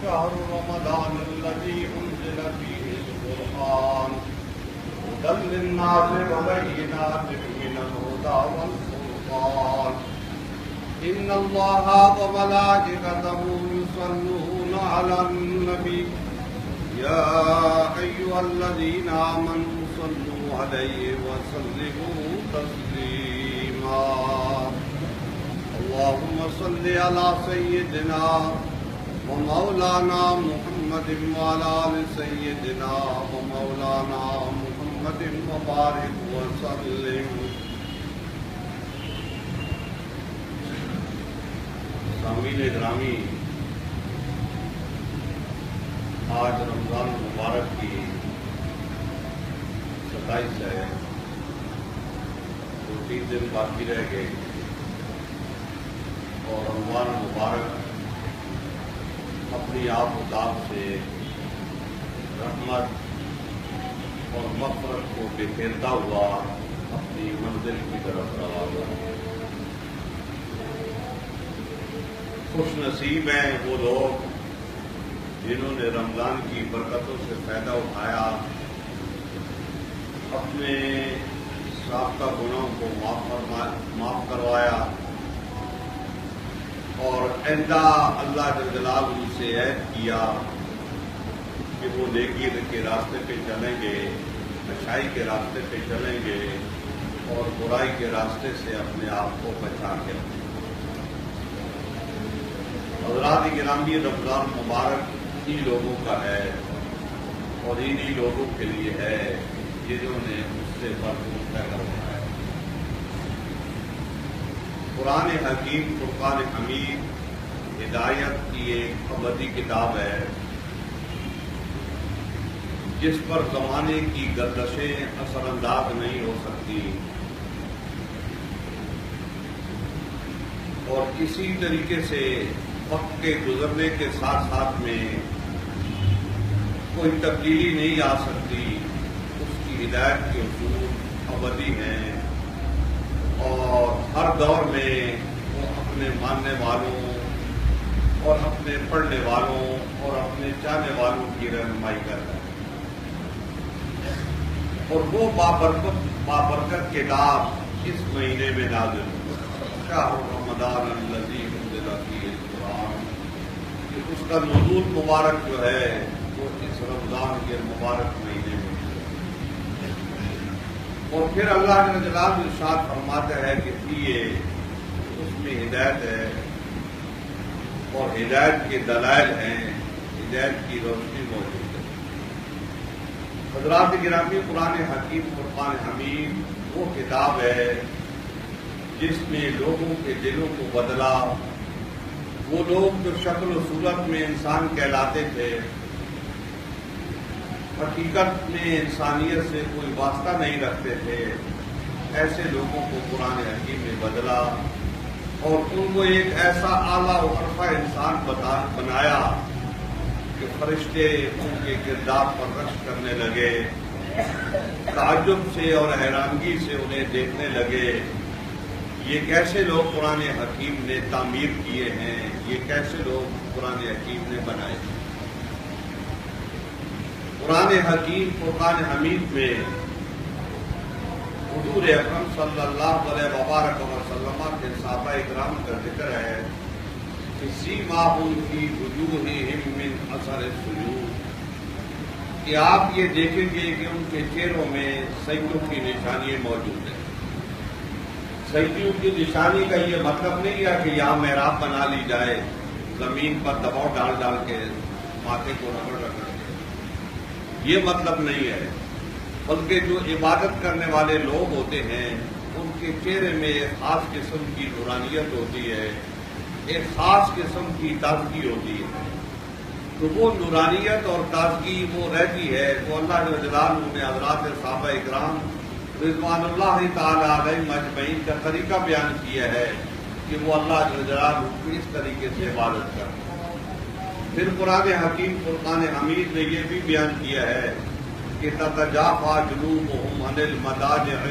شهر رمضان الذي أنزل فيه القرآن هدى للناس وبينات من الهدى والفرقان إن الله وملائكته يصلون على النبي يا أيها الذين آمنوا صلوا عليه وسلموا تسليما اللهم صل على سيدنا ومولانا محمد وعلى آل سيدنا ومولانا محمد وبارك وسلم. سامعین گرامی، آج رمضان مبارک کی 27 ہے، 2-3 دن باقی رہ گئے اور رمضان مبارک اپنی آپ و تاب سے رحمت اور مغفرت کو بکھیرتا ہوا اپنی منزل کی طرف رواں ہوا. خوش نصیب ہیں وہ لوگ جنہوں نے رمضان کی برکتوں سے فائدہ اٹھایا، اپنے سابقہ گناہوں کو معاف کروایا اور آئندہ اللہ جل جلالہ سے عہد کیا کہ وہ نیکی کے راستے پہ چلیں گے، اچھائی کے راستے پہ چلیں گے اور برائی کے راستے سے اپنے آپ کو بچا کے رکھیں. حضرات گرامی، رمضان مبارک انہی لوگوں کا ہے اور انہی لوگوں کے لیے ہے جنہوں نے اس سے بھرپور فائدہ اٹھایا. قرآن حکیم فرقان حمید ہدایت کی ایک ابدی کتاب ہے جس پر زمانے کی گردشیں اثر انداز نہیں ہو سکتی اور اسی طریقے سے وقت کے گزرنے کے ساتھ ساتھ میں کوئی تبدیلی نہیں آ سکتی. اس کی ہدایت کے اصول ابدی ہیں اور ہر دور میں وہ اپنے ماننے والوں اور اپنے پڑھنے والوں اور اپنے چاہنے والوں کی رہنمائی کرتا ہے. اور وہ بابرکت کتاب اس مہینے میں نازل ہوئی، شہر رمضان الذی انزل فیہ القرآن. اس کا نزول مبارک جو ہے وہ اس رمضان کے مبارک مہینے میں. اور پھر اللہ جل جلالہ ارشاد فرماتا ہے کہ یہ اس میں ہدایت ہے اور ہدایت کے دلائل ہیں، ہدایت کی روشنی موجود ہے. حضرات گرامی، قرآن حکیم فرقان حمید وہ کتاب ہے جس نے لوگوں کے دلوں کو بدلا. وہ لوگ جو شکل و صورت میں انسان کہلاتے تھے، حقیقت میں انسانیت سے کوئی واسطہ نہیں رکھتے تھے، ایسے لوگوں کو قرآن حکیم نے بدلا اور ان کو ایک ایسا اعلیٰ و عرفہ انسان بنایا کہ فرشتے ان کے کردار پر رشک کرنے لگے، تعجب سے اور حیرانگی سے انہیں دیکھنے لگے. یہ کیسے لوگ قرآن حکیم نے تعمیر کیے ہیں، یہ کیسے لوگ قرآن حکیم نے بنائے. قرآن حکیم فرقان حمید میں حضور اکرم صلی اللہ علیہ وبارک وسلم کے صحابہ اکرام کا ذکر ہے کہ سیماہم فی وجوہہم من اثر السجود، کہ آپ یہ دیکھیں گے کہ ان کے چہروں میں سجدوں کی نشانیاں موجود ہیں. سجدوں کی نشانی کا یہ مطلب نہیں ہے کہ یہاں محراب بنا لی جائے، زمین پر دباؤ ڈال ڈال کے ماتھے کو رگڑ رگڑ کے، یہ مطلب نہیں ہے، بلکہ جو عبادت کرنے والے لوگ ہوتے ہیں ان کے چہرے میں ایک خاص قسم کی نورانیت ہوتی ہے، ایک خاص قسم کی تازگی ہوتی ہے. تو وہ نورانیت اور تازگی وہ رہتی ہے جو اللہ جل جلالہ نے حضرات صحابہ اکرام رضوان اللہ تعالی علیہم اجمعین کا طریقہ بیان کیا ہے کہ وہ اللہ جل جلالہ کو اس طریقے سے عبادت کرتے. پھر قرآن حکیم فرقان حمید نے یہ بھی بیان کیا ہے کہ تتجافى جنوبهم عن المضاجع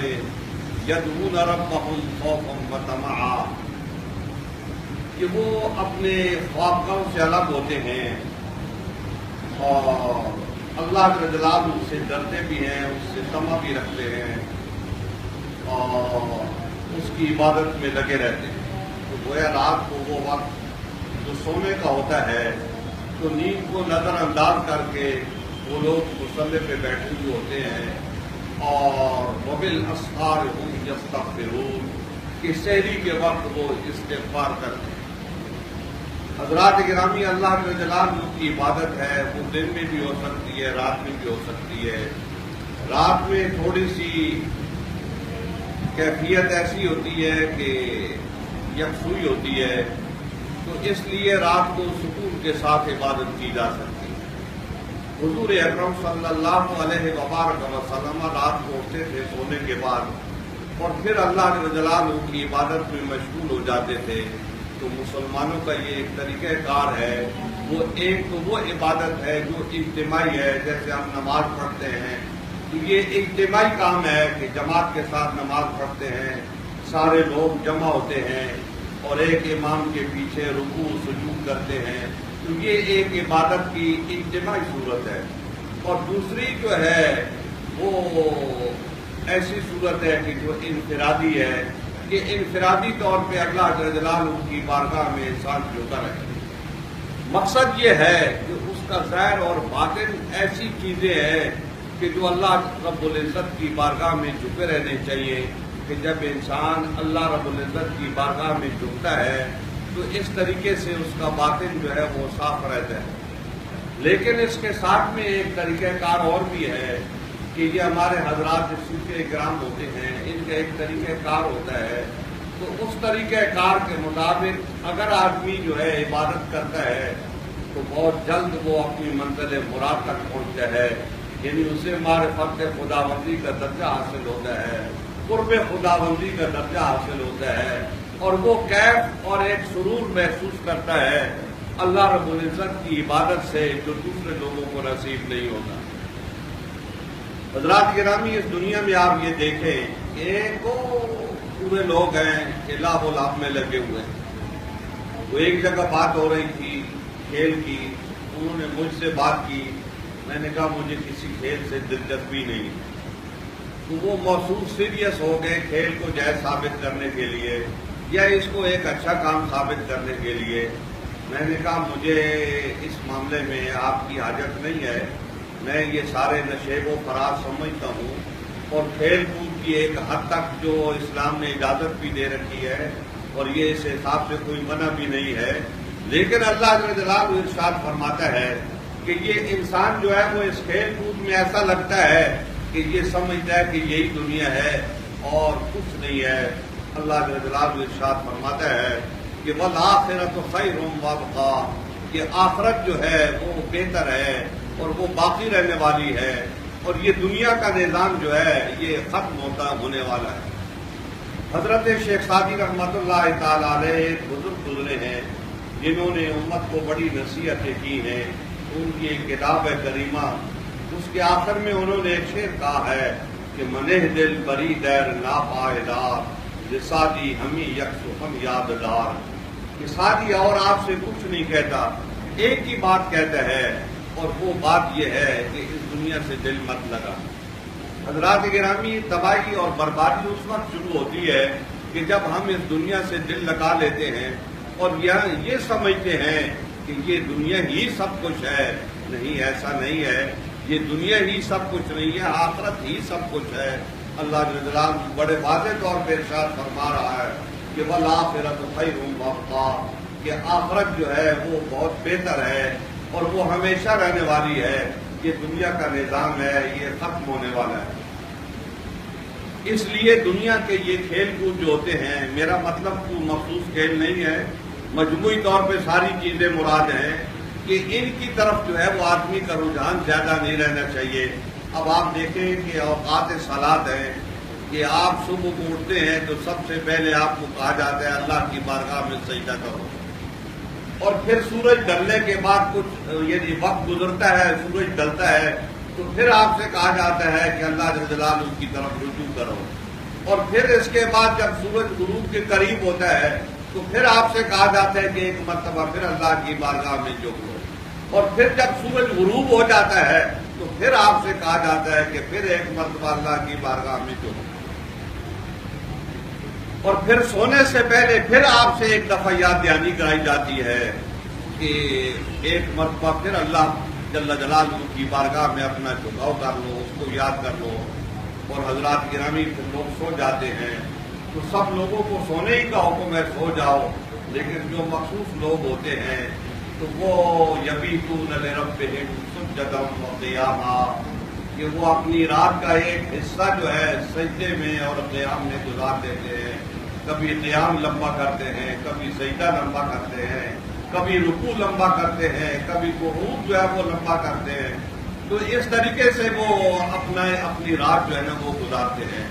يدعون ربهم خوفا وطمعا، کہ وہ اپنے خوابگاہوں سے الگ ہوتے ہیں اور اللہ کے جلال اس سے ڈرتے بھی ہیں، اس سے طمع بھی رکھتے ہیں اور اس کی عبادت میں لگے رہتے ہیں۔ تو گویا رات کو وہ وقت جو سونے کا ہوتا ہے تو نیند کو نظر انداز کر کے وہ لوگ مصلی پہ بیٹھے ہوئے ہوتے ہیں اور وبالاسحار هم یستغفرون کہ سحری کے وقت وہ استغفار کرتے ہیں۔ حضرات گرامی، اللہ کے جلال کی عبادت ہے، وہ دن میں بھی ہو سکتی ہے، رات میں بھی ہو سکتی ہے۔ رات میں تھوڑی سی کیفیت ایسی ہوتی ہے کہ یکسوئی ہوتی ہے، تو اس لیے رات کو سکون کے ساتھ عبادت کی جا سکتی ہے۔ حضور اکرم صلی اللہ علیہ وسلم رات کو اٹھتے تھے سونے کے بعد اور پھر اللہ کے جلال کی عبادت میں مشغول ہو جاتے تھے۔ تو مسلمانوں کا یہ ایک طریقہ کار ہے، وہ ایک تو وہ عبادت ہے جو اجتماعی ہے، جیسے ہم نماز پڑھتے ہیں تو یہ اجتماعی کام ہے کہ جماعت کے ساتھ نماز پڑھتے ہیں، سارے لوگ جمع ہوتے ہیں اور ایک امام کے پیچھے رکوع سجود کرتے ہیں، تو یہ ایک عبادت کی اجتماعی صورت ہے۔ اور دوسری جو ہے وہ ایسی صورت ہے کہ جو انفرادی ہے، کہ انفرادی طور پہ اللہ جل جلالہ کی بارگاہ میں انسان جھکا رہے۔ مقصد یہ ہے کہ اس کا ظاہر اور باطن ایسی چیزیں ہیں کہ جو اللہ رب العزت کی بارگاہ میں جھکے رہنے چاہیے، کہ جب انسان اللہ رب العزت کی بارگاہ میں جھکتا ہے تو اس طریقے سے اس کا باطن جو ہے وہ صاف رہتا ہے۔ لیکن اس کے ساتھ میں ایک طریقہ کار اور بھی ہے کہ یہ ہمارے حضرات صوفیہ کرام ہوتے ہیں، ان کا ایک طریقہ کار ہوتا ہے، تو اس طریقہ کار کے مطابق اگر آدمی جو ہے عبادت کرتا ہے تو بہت جلد وہ اپنی منزل مراد تک پہنچتا ہے، یعنی اسے معرفت خداوندی کا درجہ حاصل ہوتا ہے، قرب خداوندی کا درجہ حاصل ہوتا ہے، اور وہ کیف اور ایک سرور محسوس کرتا ہے اللہ رب العزت کی عبادت سے، جو دوسرے لوگوں کو نصیب نہیں ہوتا۔ حضرات گرامی، اس دنیا میں آپ یہ دیکھیں کہ پورے لوگ ہیں کہ لاہ و لاب میں لگے ہوئے ہیں۔ وہ ایک جگہ بات ہو رہی تھی کھیل کی، انہوں نے مجھ سے بات کی، میں نے کہا مجھے کسی کھیل سے دلچسپی نہیں، تو وہ محسوس سیریس ہو گئے کھیل کو جائز ثابت کرنے کے لیے یا اس کو ایک اچھا کام ثابت کرنے کے لیے۔ میں نے کہا مجھے اس معاملے میں آپ کی حاجت نہیں ہے، میں یہ سارے نشیب و فراز سمجھتا ہوں اور کھیل کود کی ایک حد تک جو اسلام نے اجازت بھی دے رکھی ہے اور یہ اس حساب سے کوئی منع بھی نہیں ہے، لیکن اللہ جل جلالہ ارشاد فرماتا ہے کہ یہ انسان جو ہے وہ اس کھیل کود میں ایسا لگتا ہے کہ یہ سمجھتا ہے کہ یہی دنیا ہے اور کچھ نہیں ہے۔ اللہ جل جلالہ ارشاد فرماتا ہے کہ وَالْآخِرَةُ خَيْرٌ وَأَبْقَىٰ، کہ آخرت جو ہے وہ بہتر ہے اور وہ باقی رہنے والی ہے، اور یہ دنیا کا نظام جو ہے یہ ختم ہونے والا ہے۔ حضرت شیخ سعدی رحمۃ اللہ تعالی علیہ ایک بزرگ گزرے ہیں جنہوں نے امت کو بڑی نصیحتیں کی ہیں، ان کی ایک کتاب ہے کریمہ، اس کے آخر میں انہوں نے ایک شعر کہا ہے کہ منہ دل بری دیر ناپائیدار سعدی ہمیں یکسو ہم یاددار، کہ سعدی اور آپ سے کچھ نہیں کہتا، ایک ہی بات کہتا ہے اور وہ بات یہ ہے کہ اس دنیا سے دل مت لگا۔ حضرات گرامی، تباہی اور بربادی اس وقت شروع ہوتی ہے کہ جب ہم اس دنیا سے دل لگا لیتے ہیں اور یہ سمجھتے ہیں کہ یہ دنیا ہی سب کچھ ہے۔ نہیں، ایسا نہیں ہے، یہ دنیا ہی سب کچھ نہیں ہے، آخرت ہی سب کچھ ہے۔ اللہ جل جلالہ بڑے واضح طور پہ ارشاد فرما رہا ہے کہ وَالْآخِرَةُ خَيْرٌ وَأَبْقَىٰ، کہ آخرت جو ہے وہ بہت بہتر ہے اور وہ ہمیشہ رہنے والی ہے۔ یہ دنیا کا نظام ہے، یہ ختم ہونے والا ہے۔ اس لیے دنیا کے یہ کھیل کود جو ہوتے ہیں، میرا مطلب کوئی مخصوص کھیل نہیں ہے، مجموعی طور پہ ساری چیزیں مراد ہیں کہ ان کی طرف جو ہے وہ آدمی کا رجحان زیادہ نہیں رہنا چاہیے۔ اب آپ دیکھیں کہ اوقات صلاۃ ہیں کہ آپ صبح کو اٹھتے ہیں تو سب سے پہلے آپ کو کہا جاتا ہے اللہ کی بارگاہ میں سجدہ کرو، اور پھر سورج ڈھلنے کے بعد کچھ یعنی وقت گزرتا ہے، سورج ڈھلتا ہے تو پھر آپ سے کہا جاتا ہے کہ اللہ جل جلالہ کی طرف رجوع کرو، اور پھر اس کے بعد جب سورج غروب کے قریب ہوتا ہے تو پھر آپ سے کہا جاتا ہے کہ ایک مرتبہ پھر اللہ کی بارگاہ میں جھکو۔ اور پھر جب سورج غروب ہو جاتا ہے تو پھر آپ سے کہا جاتا ہے کہ پھر ایک مرتبہ اللہ کی بارگاہ میں جو، اور پھر سونے سے پہلے پھر آپ سے ایک دفعہ یاد دہانی کرائی جاتی ہے کہ ایک مرتبہ پھر اللہ جل جلالہ کی بارگاہ میں اپنا جھکاؤ کر لو، اس کو یاد کر لو۔ اور حضرات گرامی پھر لوگ سو جاتے ہیں تو سب لوگوں کو سونے ہی کا حکم ہے، سو جاؤ، لیکن جو مخصوص لوگ ہوتے ہیں تو وہ یبیتون لربہم سجدا وقیاما، کہ وہ اپنی رات کا ایک حصہ جو ہے سجدے میں اور قیام میں گزار دیتے ہیں۔ کبھی قیام لمبا کرتے ہیں، کبھی سجدہ لمبا کرتے ہیں، کبھی رکوع لمبا کرتے ہیں، کبھی قعود جو ہے وہ لمبا کرتے ہیں۔ تو اس طریقے سے وہ اپنی رات جو ہے نا وہ گزارتے ہیں۔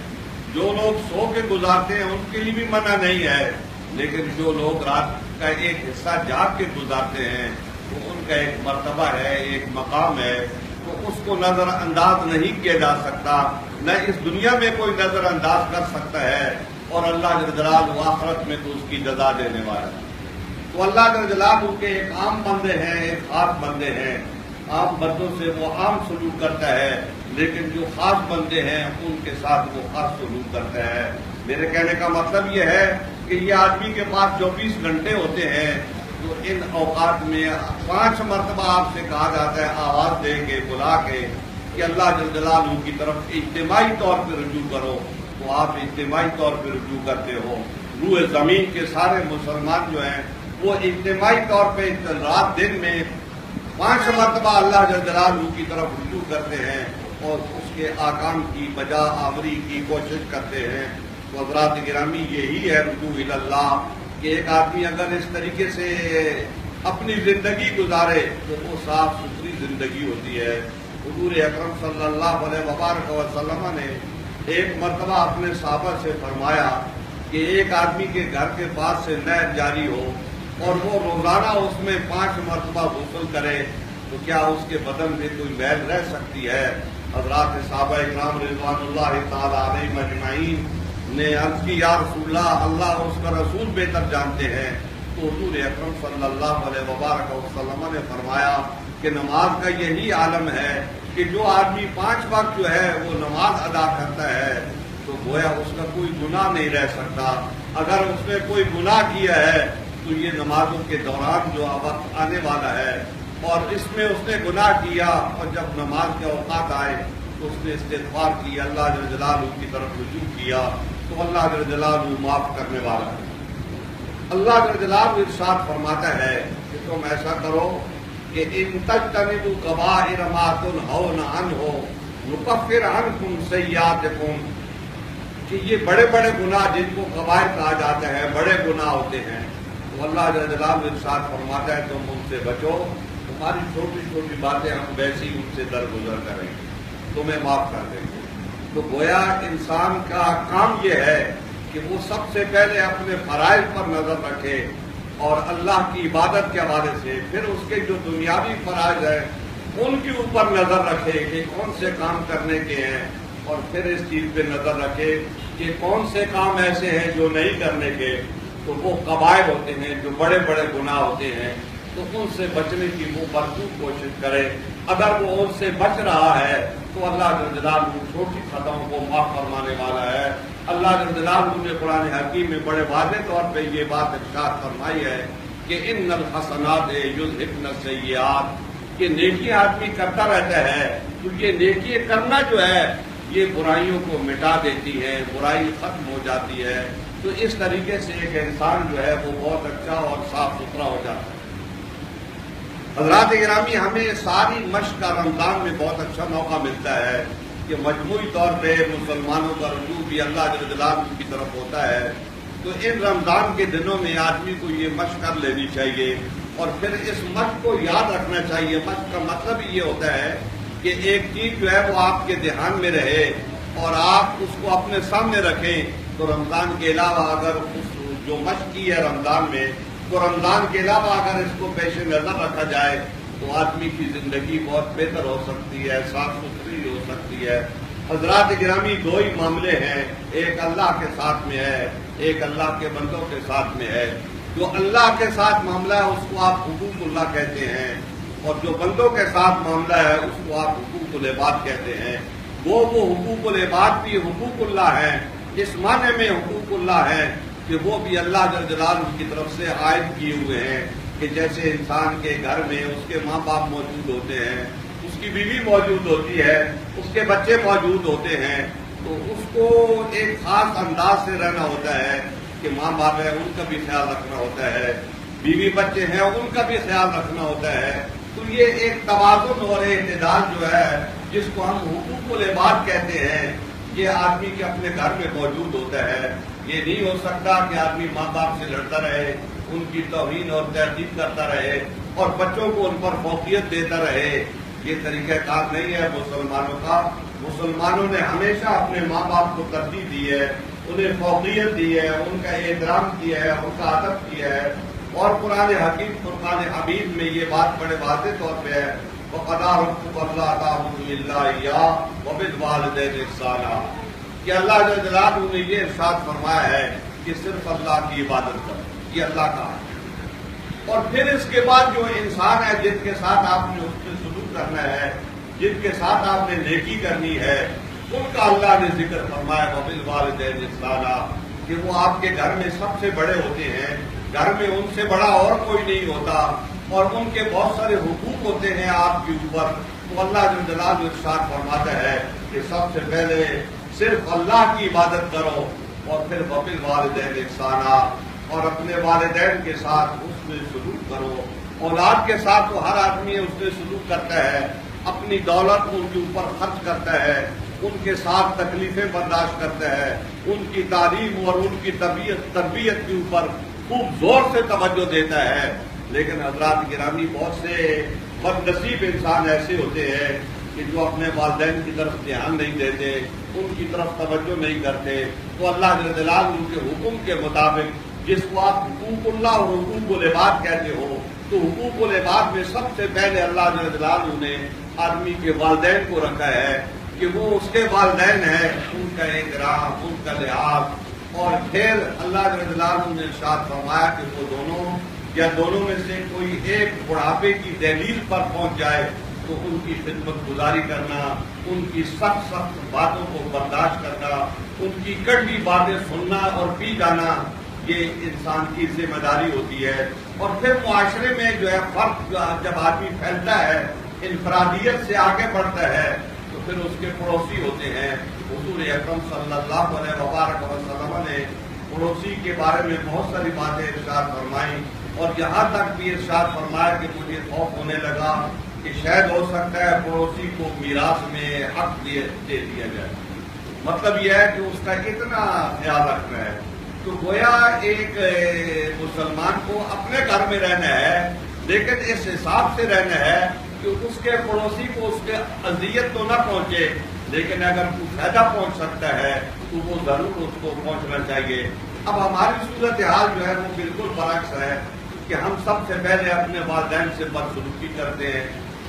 جو لوگ سو کے گزارتے ہیں ان کے لیے بھی منع نہیں ہے، لیکن جو لوگ رات کا ایک حصہ جاگ کے گزارتے ہیں تو ان کا ایک مرتبہ ہے، ایک مقام ہے، تو اس کو نظر انداز نہیں کیا جا سکتا، نہ اس دنیا میں کوئی نظر انداز کر سکتا ہے، اور اللہ جل جلالہ آخرت میں تو اس کی جزا دینے والا ہے۔ تو اللہ جل جلالہ کے ایک عام بندے ہیں، ایک خاص بندے ہیں۔ عام بندوں سے وہ عام سلوک کرتا ہے، لیکن جو خاص بندے ہیں ان کے ساتھ وہ خاص سلوک کرتا ہے۔ میرے کہنے کا مطلب یہ ہے کہ یہ آدمی کے پاس 24 گھنٹے ہوتے ہیں، تو ان اوقات میں 5 مرتبہ آپ سے کہا جاتا ہے آواز دے کے، بلا کے، کہ اللہ جل جلالہ کی طرف اجتماعی طور پہ رجوع کرو، تو آپ اجتماعی طور پہ رجوع کرتے ہو۔ روح زمین کے سارے مسلمان جو ہیں وہ اجتماعی طور پہ رات دن میں 5 مرتبہ اللہ جل جلالہ کی طرف رجوع کرتے ہیں اور اس کے احکام کی بجا آوری کی کوشش کرتے ہیں۔ تو حضرات گرامی یہی ہے رجوع اللہ، کہ ایک آدمی اگر اس طریقے سے اپنی زندگی گزارے تو وہ صاف ستھری زندگی ہوتی ہے۔ حضور اکرم صلی اللہ علیہ وبارک وسلم نے ایک مرتبہ اپنے صحابہ سے فرمایا کہ ایک آدمی کے گھر کے پاس سے نہر جاری ہو اور وہ روزانہ اس میں 5 مرتبہ غسل کرے تو کیا اس کے بدن میں کوئی میل رہ سکتی ہے؟ حضرات صحابہ اکرام رضوان اللہ تعالی علیہم اجمعین نے عرض کی یا رسول اللہ، اللہ اور اس کا رسول بہتر جانتے ہیں۔ تو حضور اکرم صلی اللہ علیہ وبارک وسلم نے فرمایا کہ نماز کا یہی عالم ہے کہ جو آدمی 5 وقت جو ہے وہ نماز ادا کرتا ہے تو گویا اس کا کوئی گناہ نہیں رہ سکتا۔ اگر اس نے کوئی گناہ کیا ہے تو یہ نمازوں کے دوران جو وقت آنے والا ہے اور اس میں اس نے گناہ کیا اور جب نماز کے اوقات آئے تو اس نے استغفار کی، اللہ جل جلالہ کی طرف رجوع کیا تو اللہ جل جلالہ معاف کرنے والا ہے۔ اللہ جل جلالہ ارشاد فرماتا ہے کہ تم ایسا کرو کہ ان تجتنبوا کبائر ما تنہون عنہ نکفر عنکم سیئاتکم، کہ یہ بڑے بڑے گناہ جن کو کبائر کہا جاتا ہے، بڑے گناہ ہوتے ہیں، تو اللہ جل جلالہ ارشاد فرماتا ہے تم ان سے بچو، تمہاری چھوٹی چھوٹی باتیں ہم ویسے ہی ان سے درگزر کریں گے، تمہیں معاف کر دیں گے۔ تو گویا انسان کا کام یہ ہے کہ وہ سب سے پہلے اپنے فرائض پر نظر رکھے اور اللہ کی عبادت کے حوالے سے پھر اس کے جو دنیاوی فرائض ہیں ان کے اوپر نظر رکھے کہ کون سے کام کرنے کے ہیں، اور پھر اس چیز پہ نظر رکھے کہ کون سے کام ایسے ہیں جو نہیں کرنے کے، تو وہ کبائر ہوتے ہیں، جو بڑے بڑے گناہ ہوتے ہیں، تو ان سے بچنے کی وہ بھرپور کوشش کرے۔ اگر وہ ان سے بچ رہا ہے تو اللہ جل جلالہ چھوٹی خطاؤں کو معاف فرمانے والا ہے۔ اللہ جل جلالہ نے قرآن حکیم میں بڑے واضح طور پہ یہ بات ارشاد فرمائی ہے کہ ان الحسنات یذہبن السیئات، کہ نیکی آدمی کرتا رہتا ہے تو یہ نیکی کرنا جو ہے یہ برائیوں کو مٹا دیتی ہے، برائی ختم ہو جاتی ہے۔ تو اس طریقے سے ایک انسان جو ہے وہ بہت اچھا اور صاف ستھرا ہو جاتا ہے۔ حضرات گرامی، ہمیں ساری مشق کا رمضان میں بہت اچھا موقع ملتا ہے کہ مجموعی طور پہ مسلمانوں کا رجوع بھی اللہ جل جلالہ کی طرف ہوتا ہے۔ تو ان رمضان کے دنوں میں آدمی کو یہ مشق کر لینی چاہیے اور پھر اس مشق کو یاد رکھنا چاہیے۔ مشق کا مطلب یہ ہوتا ہے کہ ایک چیز جو ہے وہ آپ کے ذہن میں رہے اور آپ اس کو اپنے سامنے رکھیں۔ تو رمضان کے علاوہ اگر جو مشق کی ہے رمضان میں، تو رمضان کے علاوہ اگر اس کو پیش نظر رکھا جائے تو آدمی کی زندگی بہت بہتر ہو سکتی ہے، صاف ستھری ہو سکتی ہے۔ حضرات گرامی، 2 ہی معاملے ہیں، ایک اللہ کے ساتھ میں ہے، ایک اللہ کے بندوں کے ساتھ میں ہے۔ جو اللہ کے ساتھ معاملہ ہے اس کو آپ حقوق اللہ کہتے ہیں، اور جو بندوں کے ساتھ معاملہ ہے اس کو آپ حقوق العباد کہتے ہیں۔ وہ حقوق العباد بھی حقوق اللہ ہیں، اس معنی میں حقوق اللہ ہیں کہ وہ بھی اللہ جل جلالہ کی طرف سے عائد کیے ہوئے ہیں، کہ جیسے انسان کے گھر میں اس کے ماں باپ موجود ہوتے ہیں، اس کی بیوی موجود ہوتی ہے، اس کے بچے موجود ہوتے ہیں، تو اس کو ایک خاص انداز سے رہنا ہوتا ہے کہ ماں باپ ہے ان کا بھی خیال رکھنا ہوتا ہے، بیوی بچے ہیں ان کا بھی خیال رکھنا ہوتا ہے۔ تو یہ ایک توازن اور اعتدال جو ہے جس کو ہم حقوق العباد کہتے ہیں، یہ آدمی کے اپنے گھر میں موجود ہوتا ہے۔ یہ نہیں ہو سکتا کہ آدمی ماں باپ سے لڑتا رہے، ان کی توہین اور تہذیب کرتا رہے اور بچوں کو ان پر فوقیت دیتا رہے۔ یہ طریقہ کار نہیں ہے مسلمانوں کا۔ مسلمانوں نے ہمیشہ اپنے ماں باپ کو ترجیح دی ہے، انہیں فوقیت دی ہے، ان کا احترام کیا ہے، ان کا ادب کیا ہے، اور قرآن حکیم فرقان حمید میں یہ بات بڑے واضح طور پہ ہے، وَقَضَىٰ رَبُّكَ أَلَّا تَعْبُدُوا إِلَّا إِيَّاهُ وَبِالْوَالِدَيْنِ إِحْسَانًا، کہ اللہ جل جلالہ نے یہ ارشاد فرمایا ہے کہ صرف اللہ کی عبادت کرو، یہ اللہ کا ہے۔ اور پھر اس کے بعد جو انسان ہے جن کے ساتھ آپ نے اس سے سلوک کرنا ہے، جن کے ساتھ آپ نے نیکی کرنی ہے، ان کا اللہ نے ذکر فرمایا وَبِالْوَالِدَيْنِ إِحْسَانًا، کہ وہ آپ کے گھر میں سب سے بڑے ہوتے ہیں، گھر میں ان سے بڑا اور کوئی نہیں ہوتا، اور ان کے بہت سارے حقوق ہوتے ہیں آپ کے اوپر۔ تو اللہ جل جلالہ ارشاد فرماتا ہے کہ سب سے پہلے صرف اللہ کی عبادت کرو، اور پھر وَبِالْوَالِدَيْنِ إِحْسَانًا، اور اپنے والدین کے ساتھ اس میں سلوک کرو۔ اولاد کے ساتھ تو ہر آدمی اس میں سلوک کرتا ہے، اپنی دولت ان کے اوپر خرچ کرتا ہے، ان کے ساتھ تکلیفیں برداشت کرتا ہے، ان کی تعلیم اور ان کی تربیت کے اوپر خوب زور سے توجہ دیتا ہے۔ لیکن حضرات گرامی، بہت سے بد نصیب انسان ایسے ہوتے ہیں کہ جو اپنے والدین کی طرف دھیان نہیں دیتے، ان کی طرف توجہ نہیں کرتے۔ تو اللہ جل جلالہ ان کے حکم کے مطابق، جس کو آپ حقوق اللہ اور حقوق العباد کہتے ہو، تو حقوق العباد میں سب سے پہلے اللہ جل جلالہ نے آدمی کے والدین کو رکھا ہے کہ وہ اس کے والدین ہیں، ان کا احترام، ان کا لحاظ، اور پھر اللہ جل جلالہ نے ارشاد فرمایا کہ وہ دونوں یا دونوں میں سے کوئی ایک بڑھاپے کی دہلیز پر پہنچ جائے تو ان کی خدمت گزاری کرنا، ان کی سخت باتوں کو برداشت کرنا، ان کی کڑوی باتیں سننا اور پی جانا، یہ انسان کی ذمہ داری ہوتی ہے۔ اور پھر معاشرے میں جو ہے فرق جب آدمی پھیلتا ہے، انفرادیت سے آگے بڑھتا ہے، تو پھر اس کے پڑوسی ہوتے ہیں۔ حضور اکرم صلی اللہ علیہ وبارک وسلم نے پڑوسی کے بارے میں بہت ساری باتیں ارشاد فرمائیں، اور یہاں تک بھی ارشاد فرمایا کہ مجھے خوف ہونے لگا کہ شاید ہو سکتا ہے پڑوسی کو میراث میں حق دے دیا جائے۔ مطلب یہ ہے کہ اس کا اتنا خیال رکھنا ہے۔ تو گویا ایک مسلمان کو اپنے گھر میں رہنا ہے، لیکن اس حساب سے رہنا ہے کہ اس کے پڑوسی کو اس کے اذیت تو نہ پہنچے، لیکن اگر کوئی فائدہ پہنچ سکتا ہے تو وہ ضرور اس کو پہنچنا چاہیے۔ اب ہماری صورتحال جو ہے وہ بالکل برعکس ہے کہ ہم سب سے پہلے اپنے والدین سے بدسلوکی کرتے ہیں،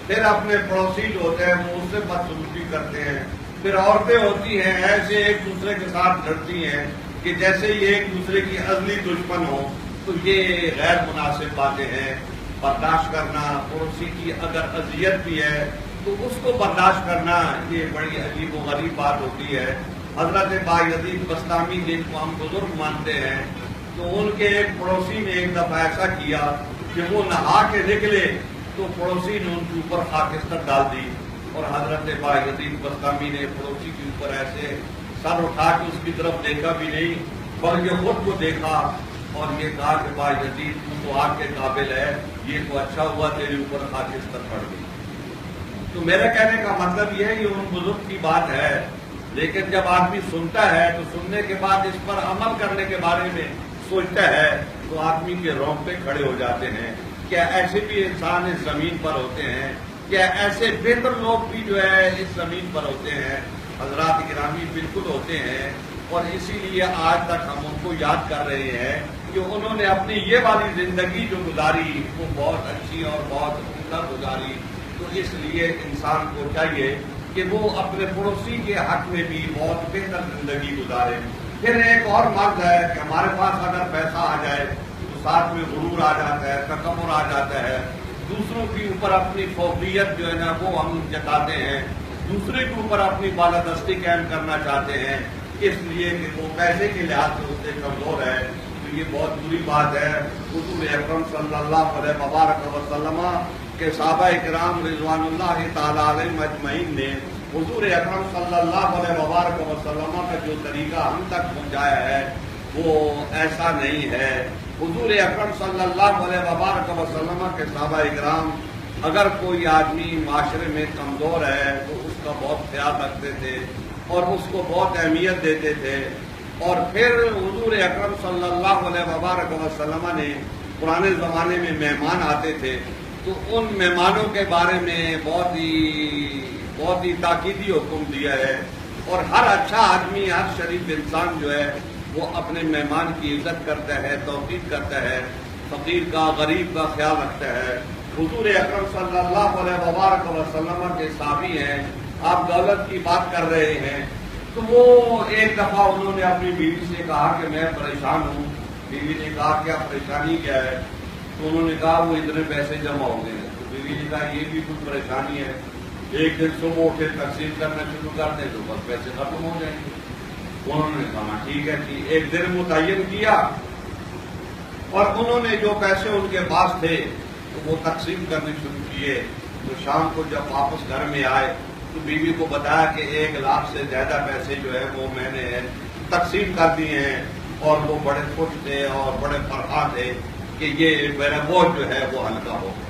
پھر اپنے پڑوسی جو ہوتے ہیں وہ اس سے بدسلوکی کرتے ہیں، پھر عورتیں ہوتی ہیں ایسے ایک دوسرے کے ساتھ لڑتی ہیں کہ جیسے یہ ایک دوسرے کی ازلی دشمن ہو۔ تو یہ غیر مناسب باتیں ہیں۔ برداشت کرنا، پڑوسی کی اگر اذیت بھی ہے تو اس کو برداشت کرنا، یہ بڑی عجیب و غریب بات ہوتی ہے۔ حضرت بایزید بسطامی جن کو ہم بزرگ مانتے ہیں، تو ان کے ایک پڑوسی نے ایک دفعہ ایسا کیا کہ وہ نہا کے نکلے تو پڑوسی نے ان کے اوپر خاکستر ڈال دی، اور حضرت بایزید بسطامی نے پڑوسی کے اوپر ایسے سر اٹھا کے اس کی طرف دیکھا بھی نہیں، بلکہ خود کو دیکھا اور یہ کہا کہ بایزید تو آگ کے قابل ہے، یہ تو اچھا ہوا تیرے اوپر خاکستر پڑ گئی۔ تو میرے کہنے کا مطلب یہ ہے کہ ان بزرگ کی بات ہے، لیکن جب آدمی سنتا ہے تو سننے کے بعد اس پر عمل کرنے کے بارے میں سوچتا ہے تو آدمی کے رونگٹے کھڑے ہو جاتے ہیں۔ کیا ایسے بھی انسان اس زمین پر ہوتے ہیں؟ کیا ایسے بہتر لوگ بھی جو ہے اس زمین پر ہوتے ہیں؟ حضرات گرامی، بالکل ہوتے ہیں، اور اسی لیے آج تک ہم ان کو یاد کر رہے ہیں کہ انہوں نے اپنی یہ والی زندگی جو گزاری وہ بہت اچھی اور بہت عمدہ گزاری۔ تو اس لیے انسان کو چاہیے کہ وہ اپنے پڑوسی کے حق میں بھی بہت بہتر زندگی گزارے۔ پھر ایک اور مرض ہے کہ ہمارے پاس اگر پیسہ آ جائے تو ساتھ میں غرور آ جاتا ہے، تکبر آ جاتا ہے، دوسروں کے اوپر اپنی فوقیت جو ہے نا وہ ہم جتاتے ہیں، دوسرے کے اوپر اپنی بالادستی قائم کرنا چاہتے ہیں، اس لیے کہ وہ پیسے کے لحاظ سے اس سے کمزور ہے، تو یہ بہت بری بات ہے۔ حضور اکرم صلی اللہ علیہ وبارک وسلم کے صحابہ کرام رضوان اللہ تعالی علیہم اجمعین نے حضور اکرم صلی اللہ علیہ وبارک وسلم کا جو طریقہ ہم تک پہنچایا ہے وہ ایسا نہیں ہے۔ حضور اکرم صلی اللہ علیہ وبارک وسلم کے صحابہ کرام اگر کوئی آدمی معاشرے میں کمزور ہے تو اس کا بہت خیال رکھتے تھے اور اس کو بہت اہمیت دیتے تھے، اور پھر حضور اکرم صلی اللہ علیہ وبارک وسلم نے پرانے زمانے میں مہمان آتے تھے تو ان مہمانوں کے بارے میں بہت ہی تاکیدی حکم دیا ہے، اور ہر اچھا آدمی، ہر شریف انسان جو ہے وہ اپنے مہمان کی عزت کرتا ہے، توقیر کرتا ہے، فقیر کا، غریب کا خیال رکھتا ہے۔ حضور اکرم صلی اللہ علیہ وبارک وسلم کے صحابی ہیں، آپ دولت کی بات کر رہے ہیں، تو وہ ایک دفعہ انہوں نے اپنی بیوی سے کہا کہ میں پریشان ہوں۔ بیوی نے کہا کیا پریشانی کیا ہے؟ تو انہوں نے کہا وہ اتنے پیسے جمع ہو گئے ہیں۔ تو بیوی نے کہا یہ بھی کچھ پریشانی ہے، ایک دن صبح اٹھے تقسیم کرنا شروع کر دیں تو بس پیسے ختم ہو جائیں گے۔ انہوں نے کہا ٹھیک ہے جی، ایک دن متعین کیا اور انہوں نے جو پیسے ان کے پاس تھے تو وہ تقسیم کرنے شروع کیے۔ تو شام کو جب واپس گھر میں آئے تو بیوی کو بتایا کہ 1,00,000 سے زیادہ پیسے جو ہے وہ میں نے تقسیم کر دیے ہیں، اور وہ بڑے خوش تھے اور بڑے فرحان تھے کہ یہ میرا بوجھ جو ہے وہ ہلکا ہو گیا۔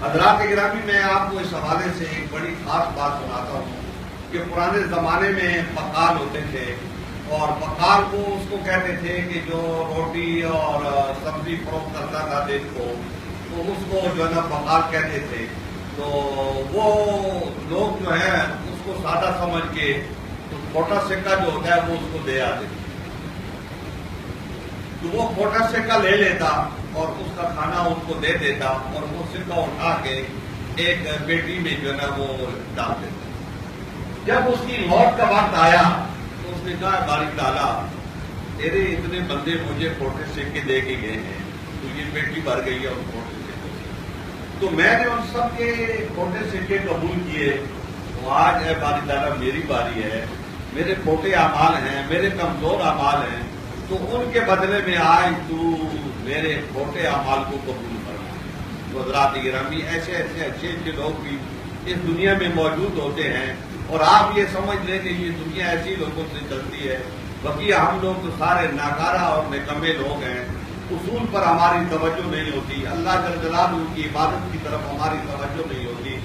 حضرات گرامی، میں آپ کو اس حوالے سے ایک بڑی خاص بات سناتا ہوں کہ پرانے زمانے میں بقال ہوتے تھے، اور بقال کو اس کو کہتے تھے کہ جو روٹی اور سبزی فروخت کرتا تھا دیش کو، تو اس کو جو ہے نا بقال کہتے تھے۔ تو وہ لوگ جو ہے اس کو سادہ سمجھ کے کھوٹا سکہ جو ہوتا ہے وہ اس کو دے آتے تھے، تو وہ کھوٹا سکہ لے لیتا اور اس کا کھانا ان کو دے دیتا، اور وہ سکہ اٹھا کے ایک بیٹی میں جو ہے نا وہ ڈال دیتا۔ جب اس کی موت کا وقت آیا تو اس نے کہا باری تعالیٰ تیرے اتنے بندے مجھے کھوٹے سکے دے کے گئے ہیں، تو یہ بیٹی بھر گئی ہے اور کھوٹے سکے، تو میں نے ان سب کے کھوٹے سکے قبول کیے، تو آج اے باری تعالیٰ میری باری ہے، میرے کھوٹے اعمال ہیں، میرے کمزور اعمال ہیں، تو ان کے بدلے میں آج تو میرے کھوٹے اعمال کو قبول کرنا۔ تو حضرات گرامی، ایسے اچھے لوگ بھی اس دنیا میں موجود ہوتے ہیں، اور آپ یہ سمجھ لیں کہ یہ دنیا ایسی لوگوں سے چلتی ہے، باقی ہم لوگ تو سارے ناکارہ اور نکمے لوگ ہیں، اصول پر ہماری توجہ نہیں ہوتی، اللہ جل جلالہ کی عبادت کی طرف ہماری توجہ نہیں ہوتی،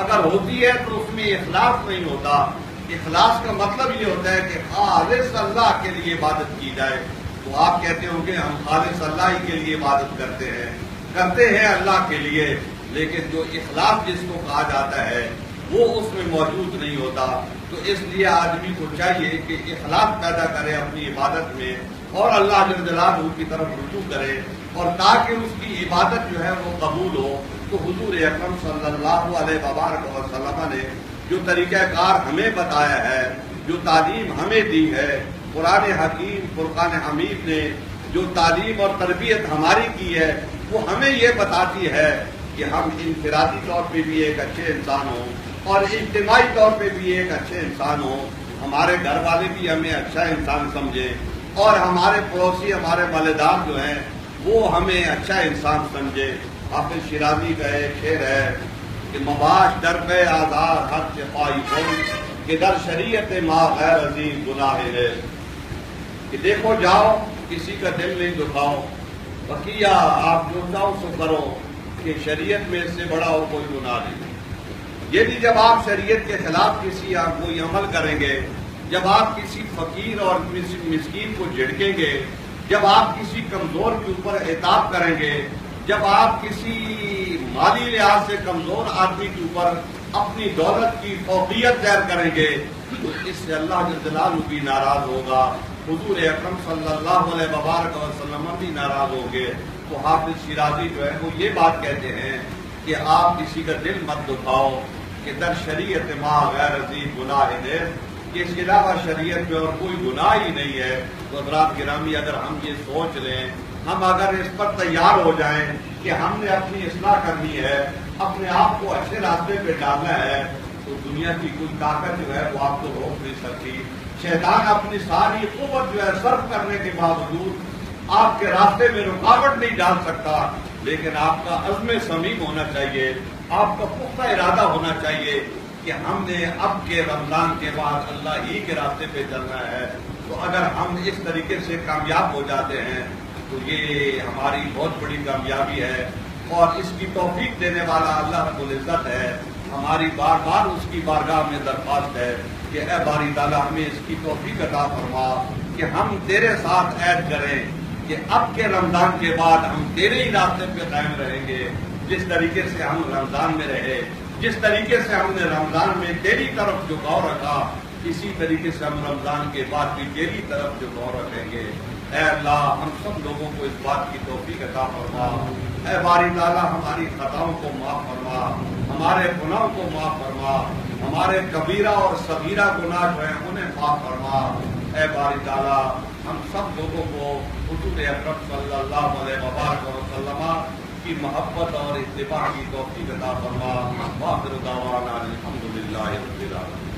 اگر ہوتی ہے تو اس میں اخلاص نہیں ہوتا۔ اخلاص کا مطلب یہ ہوتا ہے کہ خالص اللہ کے لیے عبادت کی جائے۔ تو آپ کہتے ہوں گے ہم خالص اللہ ہی کے لیے عبادت کرتے ہیں اللہ کے لیے، لیکن جو اخلاص جس کو کہا جاتا ہے وہ اس میں موجود نہیں ہوتا۔ تو اس لیے آدمی کو چاہیے کہ اخلاص پیدا کرے اپنی عبادت میں، اور اللہ جل جلالہ کی طرف رجوع کرے، اور تاکہ اس کی عبادت جو ہے وہ قبول ہو۔ تو حضور اکرم صلی اللہ علیہ وبارک وسلم نے جو طریقہ کار ہمیں بتایا ہے، جو تعلیم ہمیں دی ہے، قرآن حکیم فرقان حمید نے جو تعلیم اور تربیت ہماری کی ہے، وہ ہمیں یہ بتاتی ہے کہ ہم انفرادی طور پہ بھی ایک اچھے انسان ہوں اور اجتماعی طور پہ بھی ایک اچھے انسان ہوں، ہمارے گھر والے بھی ہمیں اچھا انسان سمجھیں، اور ہمارے پڑوسی، ہمارے مالدار جو ہیں وہ ہمیں اچھا انسان سمجھے۔ حافظ شیرازی کا ایک شعر ہے کہ مباش در پہ آزاد ہر سپاہی کون، کہ در شریعت ما غیر عظیم گناہ ہے، کہ دیکھو جاؤ کسی کا دل نہیں دکھاؤ، بقیہ آپ جو چاہو سو کرو، کہ شریعت میں اس سے بڑا اور کوئی گناہ نہیں۔ یعنی جب آپ شریعت کے خلاف کسی آپ کوئی عمل کریں گے، جب آپ کسی فقیر اور مسکین کو جھڑکیں گے، جب آپ کسی کمزور کے اوپر عتاب کریں گے، جب آپ کسی مالی لحاظ سے کمزور آدمی کے اوپر اپنی دولت کی فوقیت ظاہر کریں گے، تو اس سے اللہ جل جلالہ بھی ناراض ہوگا، حضور اکرم صلی اللہ علیہ وبارک وسلم بھی ناراض ہوں گے۔ تو حافظ شیرازی جو ہے وہ یہ بات کہتے ہیں کہ آپ کسی کا دل مت دکھاؤ، کہ در شریعت ما غیر عظیم گناہ ہے، کہ اس کے علاوہ شریعت میں اور کوئی گناہ ہی نہیں ہے۔ تو حضرات گرامی، اگر ہم یہ سوچ لیں، ہم اگر اس پر تیار ہو جائیں کہ ہم نے اپنی اصلاح کرنی ہے، اپنے آپ کو اچھے راستے پہ ڈالنا ہے، تو دنیا کی کوئی طاقت جو ہے وہ آپ کو روک نہیں سکتی۔ شیطان اپنی ساری قوت جو ہے صرف کرنے کے باوجود آپ کے راستے میں رکاوٹ نہیں ڈال سکتا، لیکن آپ کا عزم صمیم ہونا چاہیے، آپ کا پختہ ارادہ ہونا چاہیے کہ ہم نے اب کے رمضان کے بعد اللہ ہی کے راستے پہ چلنا ہے۔ تو اگر ہم اس طریقے سے کامیاب ہو جاتے ہیں تو یہ ہماری بہت بڑی کامیابی ہے، اور اس کی توفیق دینے والا اللہ رب العزت ہے۔ ہماری بار بار اس کی بارگاہ میں درخواست ہے کہ اے باری تعالیٰ ہمیں اس کی توفیق عطا فرما کہ ہم تیرے ساتھ عہد کریں کہ اب کے رمضان کے بعد ہم تیرے ہی راستے پہ قائم رہیں گے، جس طریقے سے ہم رمضان میں رہے، جس طریقے سے ہم نے رمضان میں تیری طرف جھکاؤ رکھا، اسی طریقے سے ہم رمضان کے بعد بھی تیری طرف جھکاؤ رکھیں گے۔ اے اللہ ہم سب لوگوں کو اس بات کی توفیق عطا فرما۔ اے باری تعالیٰ ہماری خطاؤں کو معاف فرما، ہمارے گناہوں کو معاف فرما، ہمارے کبیرہ اور صغیرہ گناہ جو ہیں انہیں معاف فرما۔ اے باری تعالیٰ ہم سب لوگوں کو حضور اکرم صلی اللہ علیہ وسلم کی محبت اور اتباع کی توفیق عطا فرما۔ وآخر دعوانا الحمدللہ رب العالمین۔